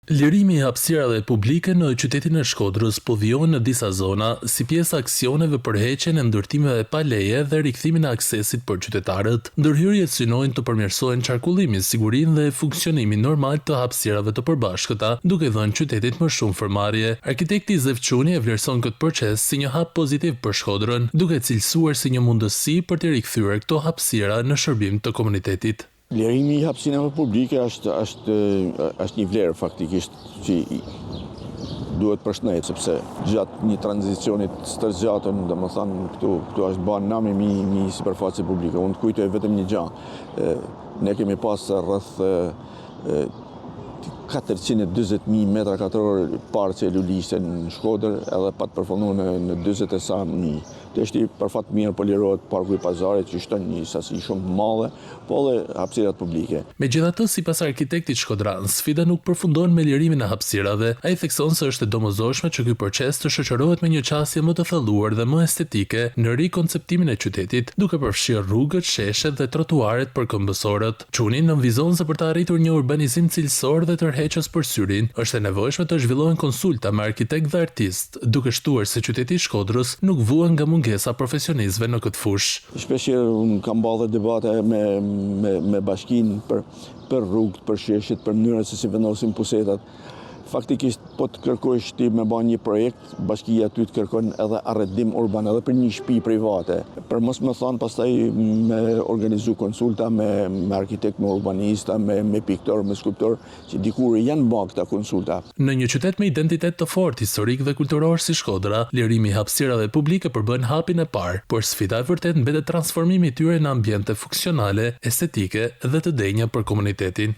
Lirimi i hapësirave publike në qytetin e Shkodrës po vijojnë në disa zona si pjesë e aksioneve për heqjen e ndërtimeve pa leje dhe rikthimin e aksesit për qytetarët. Ndërhyrjet synojnë të përmirësojnë qarkullimin, sigurinë dhe funksionimin normal të hapësirave të përbashkëta, duke dhënë qytetit më shumë fërmarrje. Arkitekti Zevçuni e vlerëson këtë proces si një hap pozitiv për Shkodrën, duke cilësuar si një mundësi për të rikthyer këto hapësira në shërbim të komunitetit. Lirimi i hapësirave publike është një vlerë faktikisht që duhet përshëndet, sepse gjatë një tranzicionit stërgjatën, domethënë këtu është bën nami mi sipërfaqe publike. Unë të kujtoj vetëm një gjë. Ne kemi pas rreth 440.000 metra katror parqe lulishte në Shkodër, edhe pa të përfunduar në 40 e sa mijë. Është për fat mirë po lirohet parku i Pazarit, që shton një sasi shumë të madhe, po dhe hapësirat publike. Megjithatë, sipas arkitektit shkodran, sfida nuk përfundon me lirimin e hapësirave. Ai thekson se është e domosdoshme që ky proces të shoqërohet me një qasje më të thelluar dhe më estetike në rikonceptimin e qytetit, duke përfshirë rrugët, sheshet dhe trotuaret për këmbësorët. Çuni nënvizon se për të arritur një urbanizim cilësor dhe tërheqës për syrin, është e nevojshme të zhvillohen konsulta me arkitekt dhe artist, duke shtuar se qyteti i Shkodrës nuk vuan nga mungesa profesionistëve në këtë fushë. Shpeshherë unë kam ballë debate me bashkinë për rrugët, për sheshet, për mënyrën se si vendosin pusetat. Faktikisht, po të kërkosh ti me bën një projekt, bashkia aty të kërkon edhe arrendim urban edhe për një shtëpi private. Për mos më thon pastaj me organizu konsulta me arkitekt, me urbanista, me piktor, me skulptor, që dikur janë bërë këta konsulta. Në një qytet me identitet të fortë historik dhe kulturor si Shkodra, lirimi i hapësirave publike përbën hapin e parë, por sfida e vërtet mbetet transformimi i tyre në ambiente funksionale, estetike dhe të denja për komunitetin.